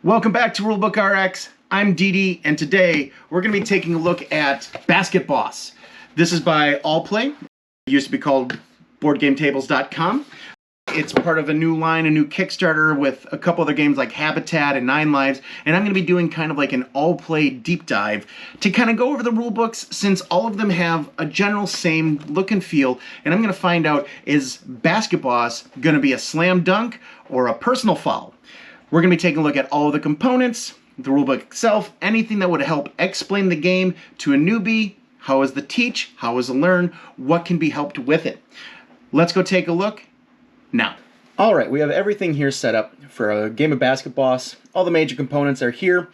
Welcome back to Rulebook RX. I'm Dee, and today we're going to be taking a look at Basketboss. This is by Allplay. It used to be called BoardGameTables.com. It's part of a new line, a new Kickstarter with a couple other games like Habitat and 9 Lives, and I'm going to be doing kind of like an Allplay deep dive to kind of go over the rulebooks since all of them have a general same look and feel, and I'm going to find out, is Basketboss going to be a slam dunk or a personal foul? We're going to be taking a look at all of the components, the rulebook itself, anything that would help explain the game to a newbie. How is the teach? How is the learn? What can be helped with it? Let's go take a look now. All right, we have everything here set up for a game of Basketboss. All the major components are here.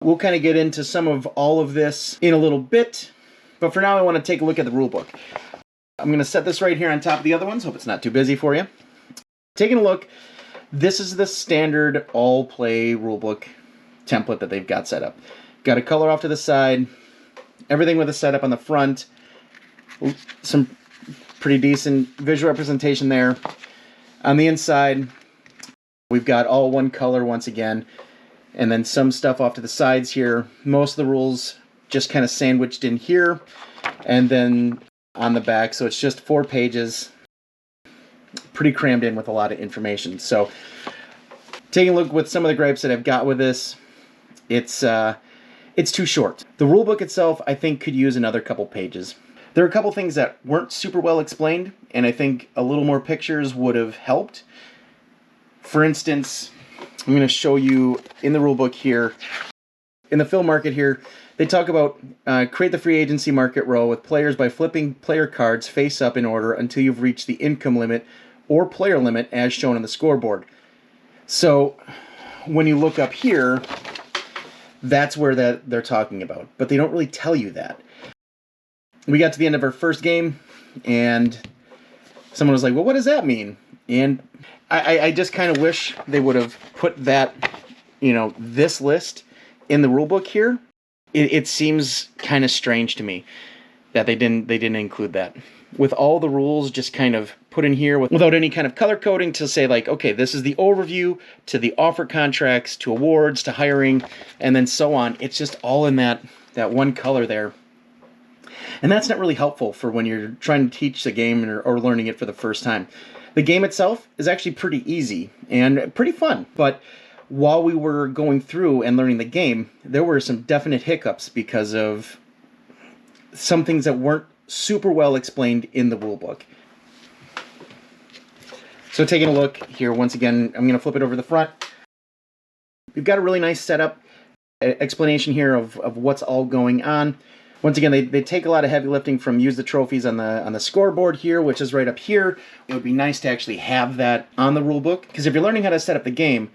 We'll kind of get into some of all of this in a little bit, but for now I want to take a look at the rulebook. I'm going to set this right here on top of the other ones. Hope it's not too busy for you. Taking a look. This is the standard Allplay rulebook template that they've got set up. Got a color off to the side, everything with a setup on the front, some pretty decent visual representation there. On the inside, we've got all one color once again, and then some stuff off to the sides here. Most of the rules just kind of sandwiched in here, and then on the back, so it's just 4 pages. Pretty crammed in with a lot of information. So taking a look with some of the gripes that I've got with this, it's too short. The rulebook itself, I think, could use another couple pages. There are a couple things that weren't super well explained, and I think a little more pictures would have helped. For instance, I'm going to show you in the rulebook here, in the fill market here, they talk about create the free agency market row with players by flipping player cards face up in order until you've reached the income limit or player limit as shown on the scoreboard. So when you look up here, that's where they're talking about, but they don't really tell you that. We got to the end of our first game, and someone was like, well, what does that mean? And I just kind of wish they would have put that, this list in the rulebook here. It seems kind of strange to me that they didn't include that. With all the rules just kind of put in here without any kind of color coding to say like, okay, this is the overview to the offer contracts to awards to hiring and then so on. It's just all in that one color there. And that's not really helpful for when you're trying to teach the game or learning it for the first time. The game itself is actually pretty easy and pretty fun, but while we were going through and learning the game, there were some definite hiccups because of some things that weren't super well explained in the rulebook. So taking a look here, once again, I'm going to flip it over the front. We've got a really nice setup, explanation here of what's all going on. Once again, they take a lot of heavy lifting from use the trophies on the scoreboard here, which is right up here. It would be nice to actually have that on the rulebook, because if you're learning how to set up the game,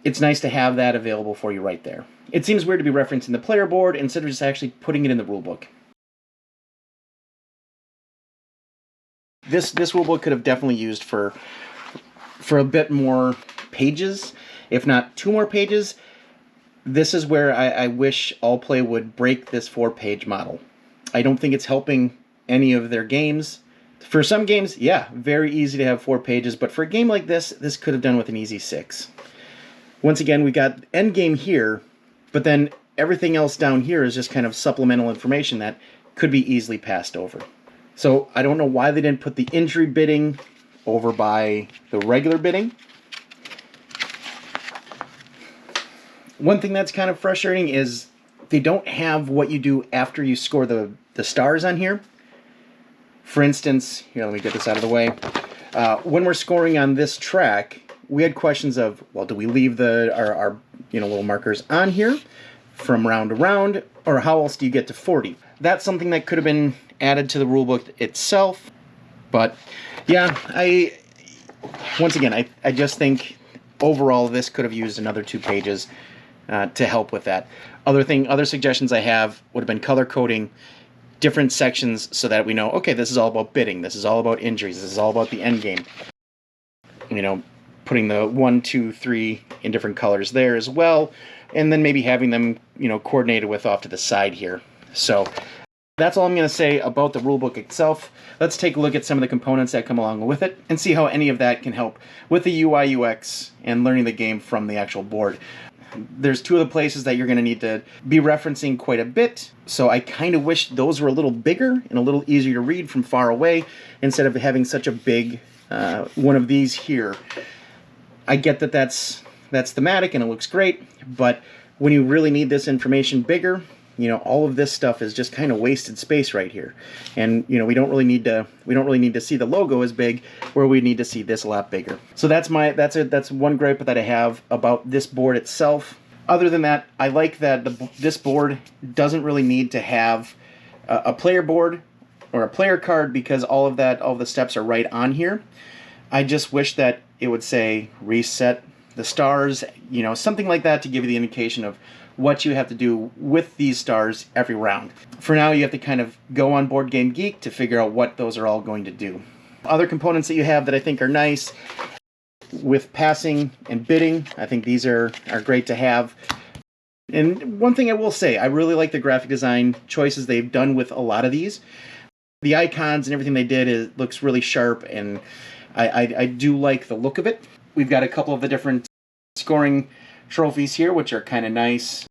it's nice to have that available for you right there. It seems weird to be referencing the player board instead of just actually putting it in the rulebook. This rulebook could have definitely used for a bit more pages, if not 2 more pages. This is where I wish Allplay would break this 4-page model. I don't think it's helping any of their games. For some games, yeah, very easy to have 4 pages, but for a game like this could have done with an easy 6. Once again, we got end game here, but then everything else down here is just kind of supplemental information that could be easily passed over. So I don't know why they didn't put the injury bidding over by the regular bidding. One thing that's kind of frustrating is they don't have what you do after you score the stars on here. For instance, here, let me get this out of the way. When we're scoring on this track, we had questions of, well, do we leave our little markers on here from round to round, or how else do you get to 40? That's something that could have been added to the rulebook itself. But yeah, once again, I just think overall this could have used another 2 pages to help with that. Other suggestions I have would have been color coding different sections so that we know, okay, this is all about bidding, this is all about injuries, this is all about the end game. Putting the 1, 2, 3 in different colors there as well, and then maybe having them, coordinated with off to the side here. So that's all I'm going to say about the rulebook itself. Let's take a look at some of the components that come along with it and see how any of that can help with the UI UX and learning the game from the actual board. There's two of the places that you're going to need to be referencing quite a bit. So I kind of wish those were a little bigger and a little easier to read from far away instead of having such a big one of these here. I get that that's thematic and it looks great, but when you really need this information bigger, you know, all of this stuff is just kind of wasted space right here. And, you know, we don't really need to see the logo as big, where we need to see this a lot bigger. So that's one gripe that I have about this board itself. Other than that, I like that this board doesn't really need to have a player board or a player card, because all the steps are right on here. I just wish that it would say reset the stars, you know, something like that, to give you the indication of what you have to do with these stars every round. For now, you have to kind of go on Board Game Geek to figure out what those are all going to do. Other components that you have that I think are nice, with passing and bidding, I think these are great to have. And one thing I will say, I really like the graphic design choices they've done with a lot of these. The icons and everything they did looks really sharp, and I do like the look of it. We've got a couple of the different scoring trophies here, which are kind of nice.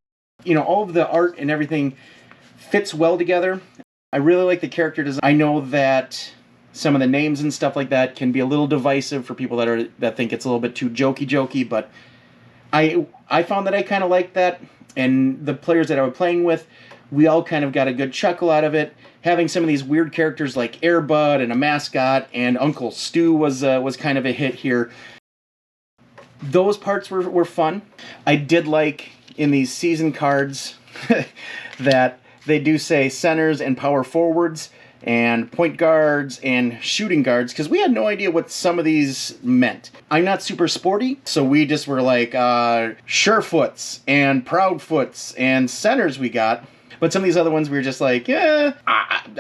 You know, all of the art and everything fits well together. I really like the character design. I know that some of the names and stuff like that can be a little divisive for people that think it's a little bit too jokey, but I found that I kind of liked that, and the players that I was playing with, we all kind of got a good chuckle out of it. Having some of these weird characters like Air Bud and a mascot and Uncle Stu was kind of a hit here. Those parts were fun. I did like in these season cards that they do say centers and power forwards and point guards and shooting guards, because we had no idea what some of these meant. I'm not super sporty, so we just were like surefoots and proudfoots and centers we got. But some of these other ones we were just like, yeah,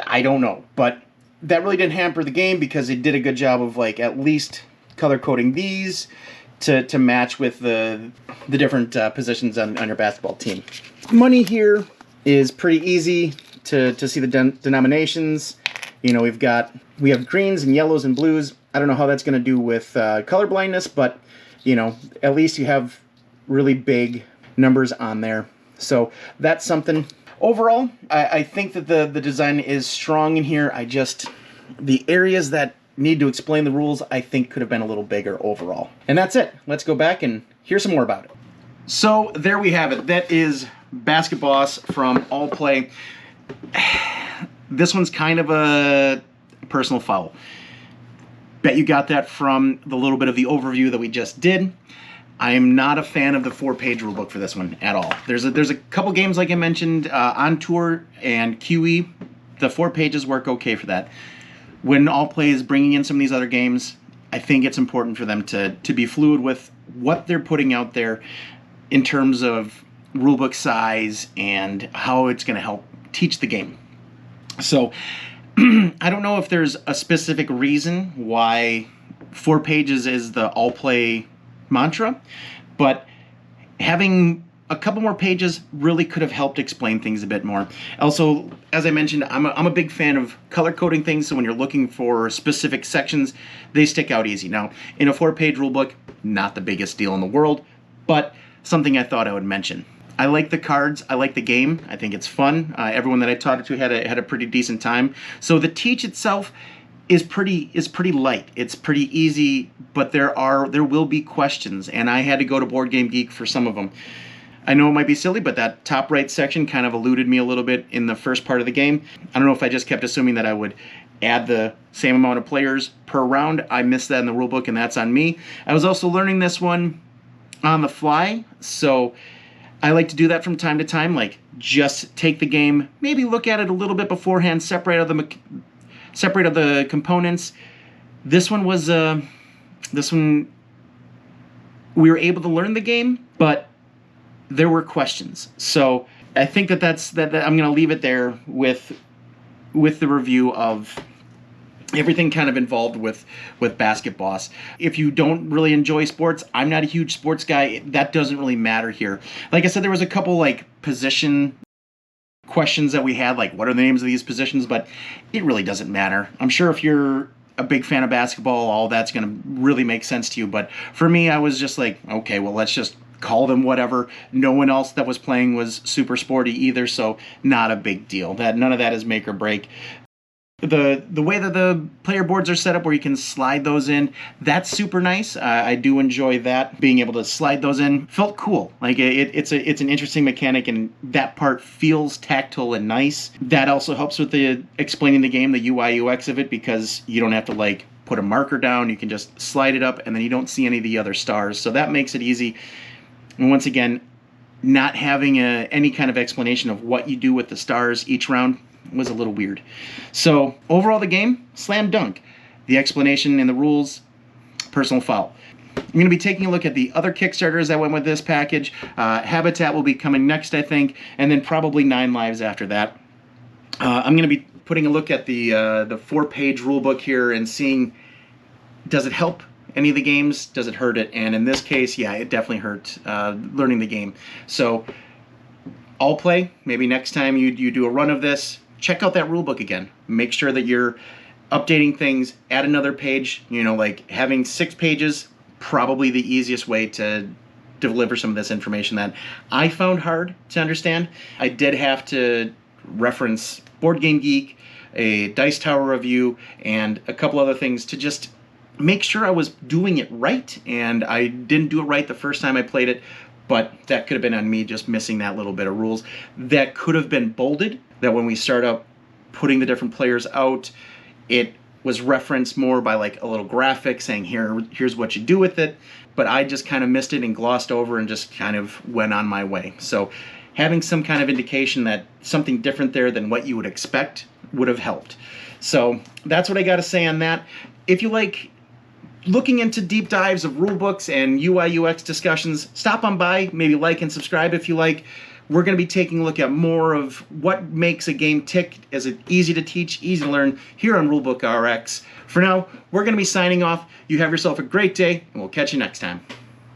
I don't know. But that really didn't hamper the game, because it did a good job of like at least color coding these to match with the different positions on your basketball team. Money here is pretty easy to see the denominations. You know, we have greens and yellows and blues. I don't know how that's going to do with color blindness, but you know, at least you have really big numbers on there. So that's something. Overall, I think that the design is strong in here. The areas that need to explain the rules, I think, could have been a little bigger overall. And that's it. Let's go back and hear some more about it. So there we have it. That is Basketboss from Allplay. This one's kind of a personal foul. Bet you got that from the little bit of the overview that we just did. I am not a fan of the 4-page rulebook for this one at all. There's a couple games, like I mentioned, on Tour and QE. The 4 pages work okay for that. When Allplay is bringing in some of these other games, I think it's important for them to be fluid with what they're putting out there in terms of rulebook size and how it's going to help teach the game. So I don't know if there's a specific reason why 4 pages is the Allplay mantra, but having a couple more pages really could have helped explain things a bit more. Also, as I mentioned, I'm a big fan of color coding things, so when you're looking for specific sections, they stick out easy. Now, in a 4-page rulebook, not the biggest deal in the world, but something I thought I would mention. I like the cards. I like the game. I think it's fun. Everyone that I taught it to had a pretty decent time. So the teach itself is pretty light. It's pretty easy, but there will be questions, and I had to go to Board Game Geek for some of them. I know it might be silly, but that top right section kind of eluded me a little bit in the first part of the game. I don't know if I just kept assuming that I would add the same amount of players per round. I missed that in the rulebook, and that's on me. I was also learning this one on the fly, so I like to do that from time to time, like just take the game, maybe look at it a little bit beforehand, separate out the components. This one we were able to learn the game, but there were questions. So I think that I'm going to leave it there with the review of everything kind of involved with Basketboss. If you don't really enjoy sports, I'm not a huge sports guy. That doesn't really matter here. Like I said, there was a couple like position questions that we had, like what are the names of these positions, but it really doesn't matter. I'm sure if you're a big fan of basketball, all that's going to really make sense to you. But for me, I was just like, okay, well, let's just call them whatever. No one else that was playing was super sporty either, so not a big deal. None of that is make or break. The way that the player boards are set up where you can slide those in, that's super nice. I do enjoy that. Being able to slide those in felt cool. Like it's an interesting mechanic, and that part feels tactile and nice. That also helps with the explaining the game, the UI UX of it, because you don't have to like put a marker down. You can just slide it up and then you don't see any of the other stars. So that makes it easy. And once again, not having any kind of explanation of what you do with the stars each round was a little weird. So overall, the game, slam dunk. The explanation and the rules, personal foul. I'm going to be taking a look at the other Kickstarters that went with this package. Habitat will be coming next, I think, and then probably 9 Lives after that. I'm going to be putting a look at the 4-page rulebook here and seeing, does it help any of the games? Does it hurt it? And in this case, yeah, it definitely hurt learning the game. So Allplay, maybe next time you do a run of this, check out that rulebook again. Make sure that you're updating things, add another page. You know, like having 6 pages, probably the easiest way to deliver some of this information that I found hard to understand. I did have to reference Board Game Geek, a Dice Tower review, and a couple other things to just make sure I was doing it right. And I didn't do it right the first time I played it, but that could have been on me just missing that little bit of rules. That could have been bolded, that when we start up putting the different players out, it was referenced more by like a little graphic saying here's what you do with it. But I just kind of missed it and glossed over and just kind of went on my way. So having some kind of indication that something different there than what you would expect would have helped. So that's what I got to say on that. If you like looking into deep dives of rulebooks and UI UX discussions, stop on by, maybe like and subscribe if you like. We're going to be taking a look at more of what makes a game tick. Is it easy to teach, easy to learn, here on Rulebook RX. For now, we're going to be signing off. You have yourself a great day, and we'll catch you next time.